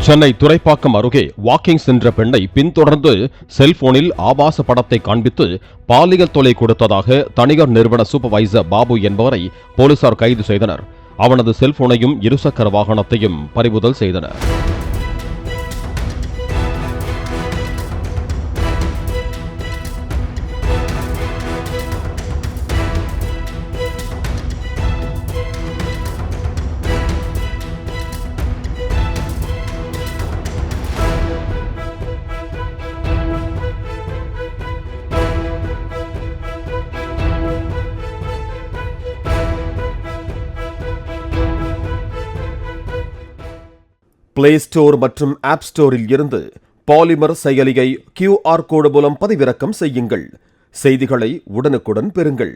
சென்னை துரைப்பாக்கம் அருகே வாக்கிங் சென்ற பெண்ணை பின்தொடர்ந்து செல்போனில் ஆபாச படத்தை காண்பித்து பாலியல் தொல்லை கொடுத்ததாக தனியார் நிறுவன சூப்பர்வைசர் பாபு என்பவரை போலீசார் கைது செய்தனர். அவனது செல்போனையும் இருசக்கர வாகனத்தையும் பறிமுதல் செய்தனர். பிளே ஸ்டோர் மற்றும் ஆப் ஸ்டோரில் இருந்து பாலிமர் செயலியை QR கோடு மூலம் பதிவிறக்கம் செய்யுங்கள். செய்திகளை உடனுக்குடன் பெறுங்கள்.